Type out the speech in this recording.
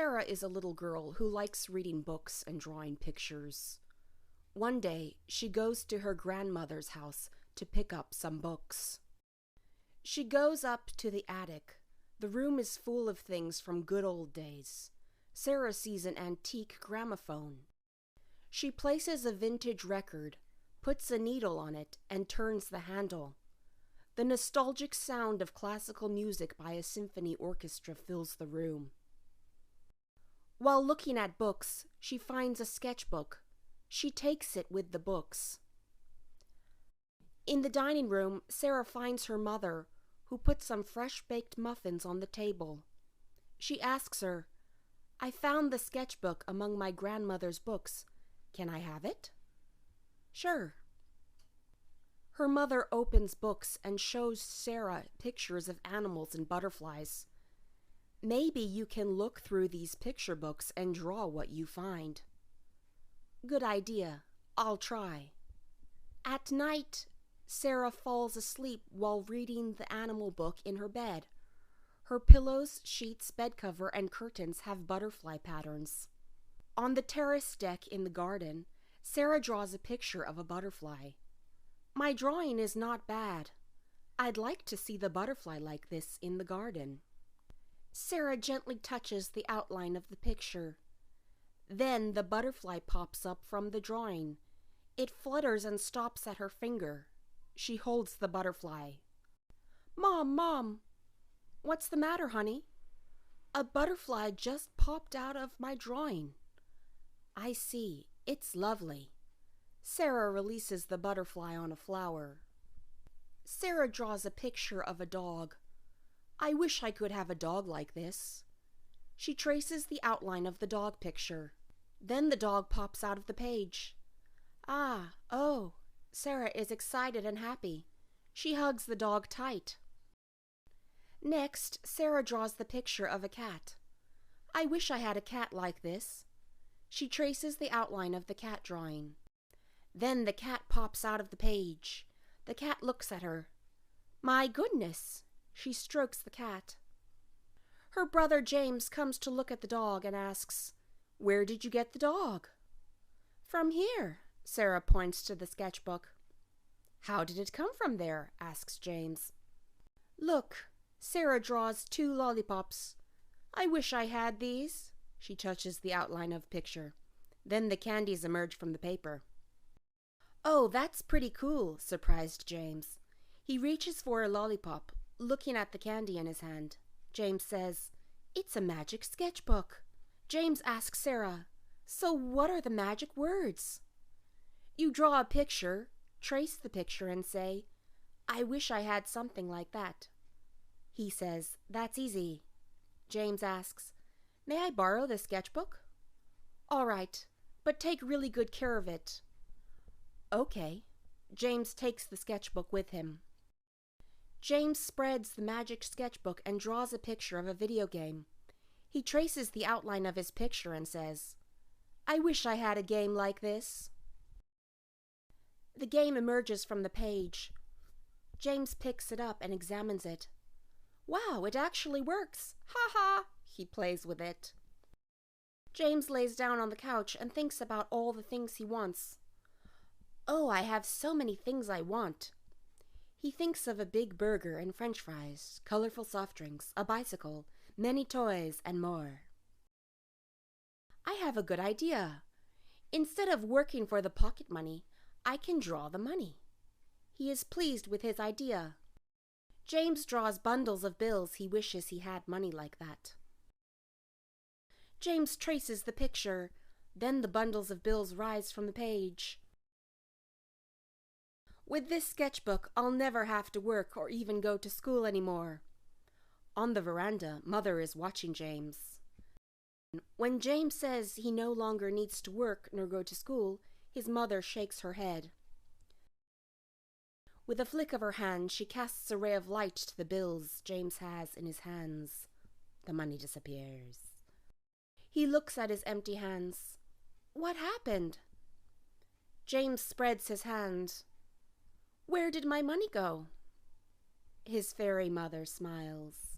Sarah is a little girl who likes reading books and drawing pictures. One day, she goes to her grandmother's house to pick up some books. She goes up to the attic. The room is full of things from good old days. Sarah sees an antique gramophone. She places a vintage record, puts a needle on it, and turns the handle. The nostalgic sound of classical music by a symphony orchestra fills the room. While looking at books, she finds a sketchbook. She takes it with the books. In the dining room, Sarah finds her mother, who puts some fresh-baked muffins on the table. She asks her, "I found the sketchbook among my grandmother's books. Can I have it?" "Sure." Her mother opens books and shows Sarah pictures of animals and butterflies. "Maybe you can look through these picture books and draw what you find." "Good idea. I'll try." At night, Sarah falls asleep while reading the animal book in her bed. Her pillows, sheets, bed cover, and curtains have butterfly patterns. On the terrace deck in the garden, Sarah draws a picture of a butterfly. "My drawing is not bad. I'd like to see the butterfly like this in the garden." Sarah gently touches the outline of the picture. Then the butterfly pops up from the drawing. It flutters and stops at her finger. She holds the butterfly. Mom, what's the matter, honey?" "A butterfly just popped out of my drawing." "I see. It's lovely." Sarah releases the butterfly on a flower. Sarah draws a picture of a dog. "I wish I could have a dog like this." She traces the outline of the dog picture. Then the dog pops out of the page. Oh, Sarah is excited and happy. She hugs the dog tight. Next, Sarah draws the picture of a cat. "I wish I had a cat like this." She traces the outline of the cat drawing. Then the cat pops out of the page. The cat looks at her. "My goodness!" She strokes the cat. Her brother James comes to look at the dog and asks, "Where did you get the dog?" "From here." Sarah points to the sketchbook. "How did it come from there?" asks James. "Look." Sarah draws 2 lollipops. "I wish I had these." She touches the outline of the picture. Then the candies emerge from the paper. "Oh, that's pretty cool," surprised James. He reaches for a lollipop, looking at the candy in his hand. James says, "It's a magic sketchbook." James asks Sarah, "So what are the magic words?" "You draw a picture, trace the picture, and say, 'I wish I had something like that.'" He says, "That's easy." James asks, "May I borrow the sketchbook?" "All right, but take really good care of it." "Okay." James takes the sketchbook with him. James spreads the magic sketchbook and draws a picture of a video game. He traces the outline of his picture and says, "I wish I had a game like this." The game emerges from the page. James picks it up and examines it. "Wow, it actually works! Ha ha!" He plays with it. James lays down on the couch and thinks about all the things he wants. "Oh, I have so many things I want." He thinks of a big burger and French fries, colorful soft drinks, a bicycle, many toys, and more. "I have a good idea. Instead of working for the pocket money, I can draw the money." He is pleased with his idea. James draws bundles of bills. He wishes he had money like that. James traces the picture. Then the bundles of bills rise from the page. "With this sketchbook, I'll never have to work or even go to school anymore." On the veranda, Mother is watching James. When James says he no longer needs to work nor go to school, his mother shakes her head. With a flick of her hand, she casts a ray of light to the bills James has in his hands. The money disappears. He looks at his empty hands. "What happened?" James spreads his hand. "Where did my money go?" His fairy mother smiles.